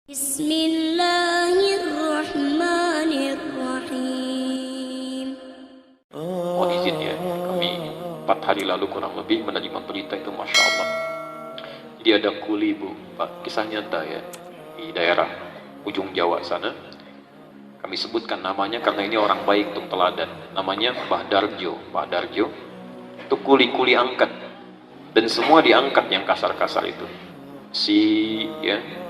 Bismillahirrahmanirrahim. Mohon izin ya, kami 4 hari lalu kurang lebih menerima berita itu, Masya Allah. Jadi ada kuli Bu, Pak, kisah nyata ya, di daerah ujung Jawa sana. Kami sebutkan namanya karena ini orang baik, tung teladan. Namanya Mbah Darjo. Mbah Darjo itu kuli-kuli angkat, dan semua diangkat yang kasar-kasar itu. Ya,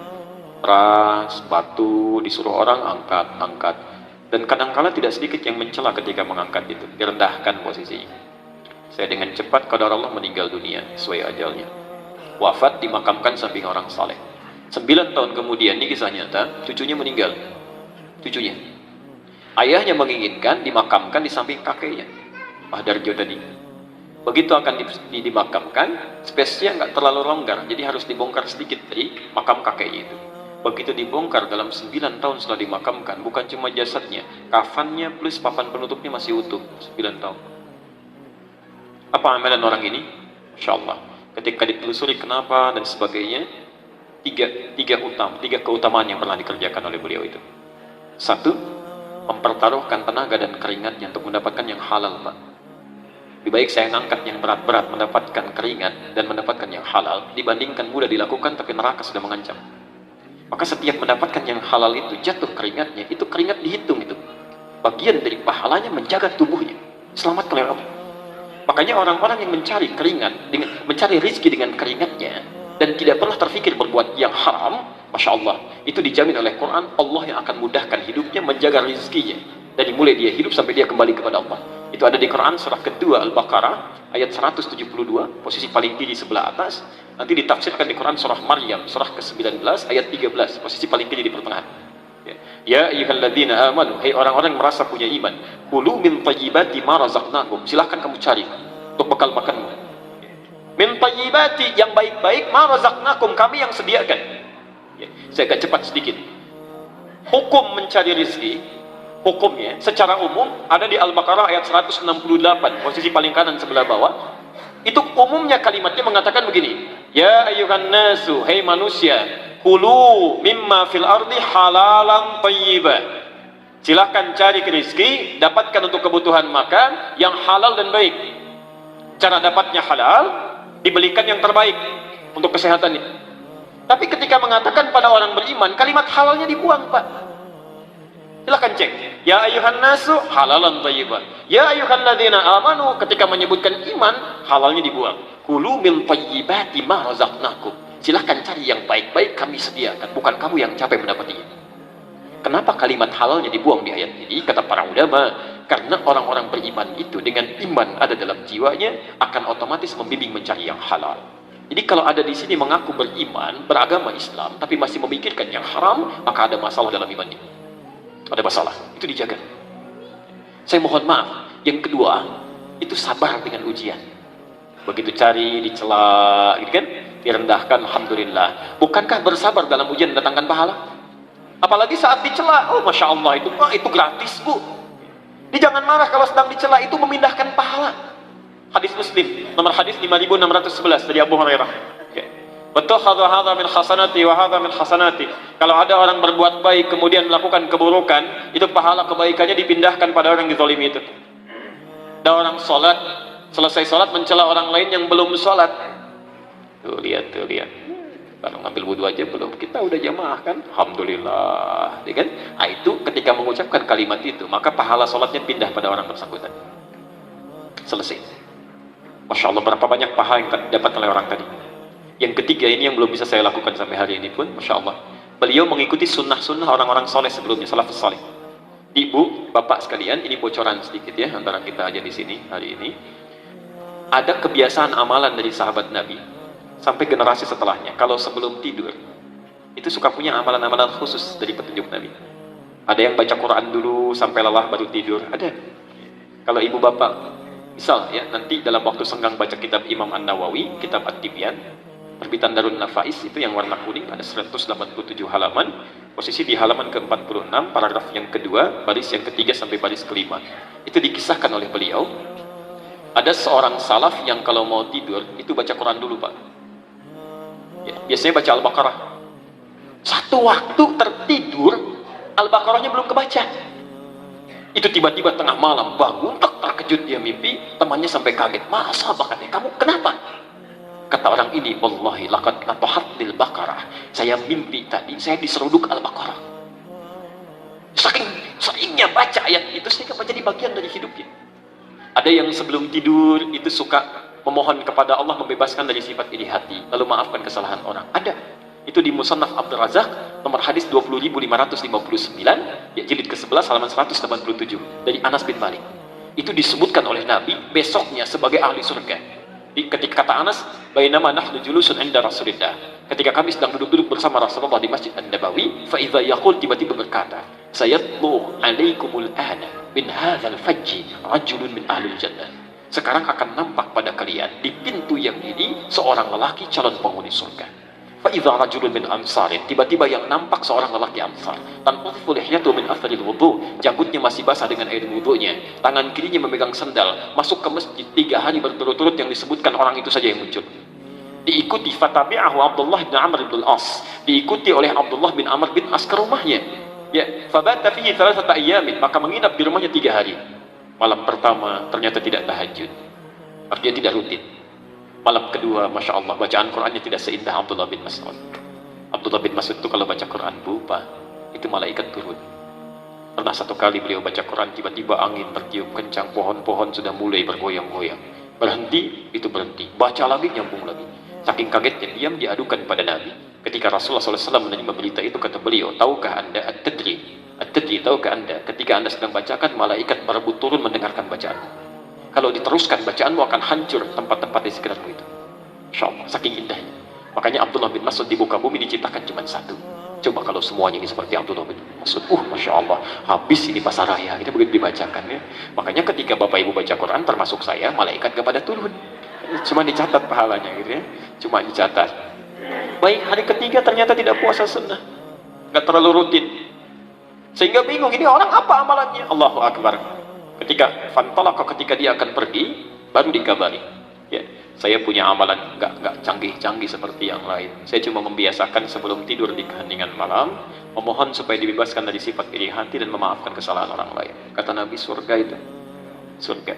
ras, batu, disuruh orang angkat. Dan kadangkala tidak sedikit yang mencela ketika mengangkat itu, direndahkan posisinya. Saya dengan cepat qadar Allah meninggal dunia sesuai ajalnya. Wafat dimakamkan samping orang saleh. 9 tahun kemudian, ini kisah nyata, cucunya meninggal. Cucunya. Ayahnya menginginkan dimakamkan di samping kakeknya, Mbah Darjo tadi. Begitu akan dimakamkan, spesiesnya nggak terlalu longgar, jadi harus dibongkar sedikit dari makam kakeknya itu. Begitu dibongkar, dalam 9 tahun setelah dimakamkan, bukan cuma jasadnya, kafannya plus papan penutupnya masih utuh. 9 tahun. Apa amalan orang ini? Insya Allah, ketika ditelusuri kenapa dan sebagainya, tiga keutamaan yang pernah dikerjakan oleh beliau itu. 1, mempertaruhkan tenaga dan keringatnya untuk mendapatkan yang halal, Pak. Lebih baik saya ngangkat yang berat-berat, mendapatkan keringat dan mendapatkan yang halal, dibandingkan mudah dilakukan tapi neraka sudah mengancam. Maka setiap mendapatkan yang halal itu, jatuh keringatnya, itu keringat dihitung itu. Bagian dari pahalanya menjaga tubuhnya, selamat oleh Allah. Makanya orang-orang yang mencari keringat, mencari rezeki dengan keringatnya, dan tidak pernah terfikir berbuat yang haram, Masya Allah, itu dijamin oleh Quran, Allah yang akan mudahkan hidupnya, menjaga rezekinya. Dari mulai dia hidup sampai dia kembali kepada Allah. Itu ada di Quran surah kedua Al-Baqarah ayat 172, posisi paling kiri sebelah atas. Nanti ditafsirkan di Quran surah Maryam surah ke-19 ayat 13, posisi paling kiri di pertengahan. Ya ayyuhalladzina amanu, hai orang-orang yang merasa punya iman, kulu min thayyibati ma razaqnakum, silahkan kamu cari untuk bekal makanmu. Min thayyibati, yang baik-baik, ma razaqnakum, kami yang sediakan. Saya agak cepat sedikit. Hukum mencari rezeki, hukumnya secara umum ada di Al-Baqarah ayat 168, posisi paling kanan sebelah bawah. Itu umumnya kalimatnya mengatakan begini, ya ayyuhan nasu, hai manusia, kulu mimma fil ardi halalan thayyiba, silahkan cari rezeki, dapatkan untuk kebutuhan makan yang halal dan baik. Cara dapatnya halal, dibelikan yang terbaik untuk kesehatannya. Tapi ketika mengatakan pada orang beriman, kalimat halalnya dibuang, Pak. Silahkan cek, ya ayyuhan nasu halalan thayyiban, ya ayyuhalladzina amanu, ketika menyebutkan iman, halalnya dibuang. Kulu min thayyibati ma razaqnakum, silahkan cari yang baik-baik, kami sediakan, bukan kamu yang capek mendapatinya. Kenapa kalimat halalnya dibuang di ayat ini? Kata para ulama, karena orang-orang beriman itu dengan iman ada dalam jiwanya, akan otomatis membimbing mencari yang halal. Jadi kalau ada di sini mengaku beriman, beragama Islam, tapi masih memikirkan yang haram, maka ada masalah dalam imannya. Ada masalah, itu dijaga. Saya mohon maaf. Yang kedua, itu sabar dengan ujian. Begitu cari, dicela, gitu kan? Direndahkan, alhamdulillah. Bukankah bersabar dalam ujian mendatangkan pahala? Apalagi saat dicela, oh Masya Allah, itu gratis, Bu. Jangan marah kalau sedang dicela, itu memindahkan pahala. Hadis Muslim, nomor hadis 5611 dari Abu Hurairah. Betul, hadza min hasanati wa hadza min hasanati. Kalau ada orang berbuat baik kemudian melakukan keburukan, itu pahala kebaikannya dipindahkan pada orang yang zalimi itu. Ada orang sholat, selesai sholat mencela orang lain yang belum sholat. Tuh lihat. Baru ngambil wudhu aja belum, kita udah jamaah kan? Alhamdulillah, ya kan? Nah, itu ketika mengucapkan kalimat itu, maka pahala sholatnya pindah pada orang bersangkutan. Selesai. Masya Allah, berapa banyak pahala yang dapat oleh orang tadi. Yang ketiga ini yang belum bisa saya lakukan sampai hari ini pun, Masya Allah, beliau mengikuti sunnah-sunnah orang-orang soleh sebelumnya, salafus soleh. Ibu, bapak sekalian, ini bocoran sedikit ya, antara kita aja di sini hari ini. Ada kebiasaan amalan dari sahabat Nabi, sampai generasi setelahnya, kalau sebelum tidur, itu suka punya amalan-amalan khusus dari petunjuk Nabi. Ada yang baca Quran dulu, sampai lelah baru tidur, ada. Kalau ibu bapak, misal ya, nanti dalam waktu senggang baca kitab Imam An-Nawawi, kitab At-Tibyan, terbitan Darun Nafais, itu yang warna kuning, ada 187 halaman, posisi di halaman ke-46, paragraf yang kedua, baris yang ketiga sampai baris kelima. Itu dikisahkan oleh beliau, ada seorang salaf yang kalau mau tidur, itu baca Quran dulu, Pak. Ya, biasanya baca Al-Baqarah. Satu waktu tertidur, Al-Baqarahnya belum kebaca. Itu tiba-tiba tengah malam bangun, terkejut dia mimpi, temannya sampai kaget. Masa bakatnya kamu kenapa? Kata orang ini, wallahi laqad natahatil Baqarah. Saya mimpi tadi, saya diseruduk Al-Baqarah. Saking seringnya baca ayat itu, sehingga menjadi bagian dari hidupnya. Ada yang sebelum tidur itu suka memohon kepada Allah membebaskan dari sifat iri hati, lalu maafkan kesalahan orang. Ada. Itu di Musannaf Abdul Razak, nomor hadis 20.559, ya, jilid ke-11 halaman 187 dari Anas bin Malik. Itu disebutkan oleh Nabi besoknya sebagai ahli surga. Ketika kata Anas, bainama nahnu julusun 'inda Rasulillah. Ketika kami sedang duduk-duduk bersama Rasulullah di Masjid An-Nabawi, fa idza yaqul, tiba-tiba berkata, sayatlu 'alaikumul ana min hadzal fajji rajulun min ahlil jannah. Sekarang akan nampak pada kalian di pintu yang ini seorang lelaki calon penghuni surga. Fa'idha rajulun min ansarin, tiba-tiba yang nampak seorang lelaki ansar. Tanqudhu lihyatu min atharil wudu, janggutnya masih basah dengan air wudunya, tangan kirinya memegang sendal, masuk ke masjid 3 hari berturut-turut, yang disebutkan orang itu saja yang muncul. Diikuti fatabi'ahu Abdullah bin Amr bin As, diikuti oleh Abdullah bin Amr bin As ke rumahnya. Ya, fabata fihi 3 ayyamin, maka menginap di rumahnya 3 hari. Malam pertama ternyata tidak tahajud, artinya tidak rutin. Malam kedua, Masya Allah, bacaan Qurannya tidak seindah Abdullah bin Mas'ud. Abdullah bin Mas'ud itu kalau baca Quran lupa, itu malaikat turun. Pernah satu kali beliau baca Quran, tiba-tiba angin bertiup kencang, pohon-pohon sudah mulai bergoyang-goyang. Berhenti, itu berhenti. Baca lagi, nyambung lagi. Saking kagetnya, diam diadukan pada Nabi. Ketika Rasulullah SAW menerima berita itu, kata beliau, tahukah anda at-tadri? At-tadri, tahukah anda, ketika anda sedang bacakan, malaikat berebut turun mendengarkan bacaanmu. Kalau diteruskan bacaanmu akan hancur tempat-tempat di sekitarmu itu. Insya Allah, saking indahnya. Makanya Abdullah bin Mas'ud di muka bumi diciptakan cuma 1. Coba kalau semuanya ini seperti Abdullah bin Mas'ud, Masya Allah, habis ini pasar raya, kita begitu dibacakan ya. Makanya ketika Bapak Ibu baca Quran, termasuk saya, malaikat gak pada turun. Cuma dicatat pahalanya gitu ya. Cuma dicatat. Baik, hari ketiga ternyata tidak puasa sunnah. Gak terlalu rutin. Sehingga bingung, ini orang apa amalannya? Allahu Akbar. Ketika fantalaka, ketika dia akan pergi, baru dikabari, ya, saya punya amalan nggak canggih-canggih seperti yang lain. Saya cuma membiasakan sebelum tidur di keheningan malam, memohon supaya dibebaskan dari sifat iri hati dan memaafkan kesalahan orang lain. Kata Nabi, surga itu, surga.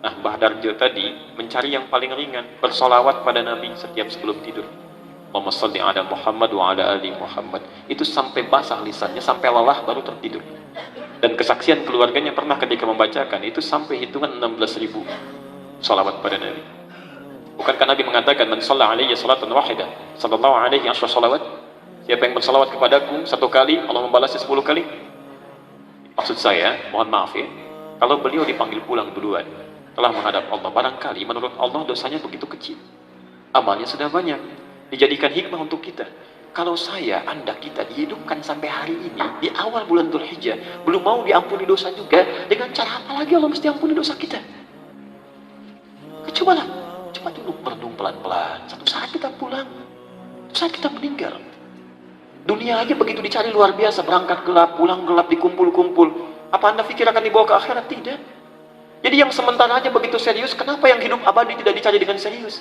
Nah, Mbah Darjo tadi mencari yang paling ringan, bersolawat pada Nabi setiap sebelum tidur. Allahumma shalli ala Muhammad wa ala ali Muhammad. Itu sampai basah lisannya, sampai lelah baru tertidur. Dan kesaksian keluarganya pernah ketika membacakan itu sampai hitungan 16.000 salawat pada Nabi. Bukankah Nabi mengatakan, man shalla alaihi salatan wahidah sallallahu alaihi asyra salawat, siapa yang bersalawat kepadaku 1 kali, Allah membalasnya 10 kali. Maksud saya, mohon maaf ya, kalau beliau dipanggil pulang duluan, telah menghadap Allah, barangkali menurut Allah dosanya begitu kecil, amalnya sudah banyak, dijadikan hikmah untuk kita. Kalau saya, anda, kita dihidupkan sampai hari ini, di awal bulan Dzulhijjah, belum mau diampuni dosa juga, dengan cara apa lagi Allah mesti ampuni dosa kita? Cobalah, coba dulu merenung pelan-pelan. Satu saat kita pulang, satu saat kita meninggal. Dunia aja begitu dicari luar biasa, berangkat gelap, pulang gelap, dikumpul-kumpul. Apa anda pikir akan dibawa ke akhirat? Tidak. Jadi yang sementara aja begitu serius, kenapa yang hidup abadi tidak dicari dengan serius?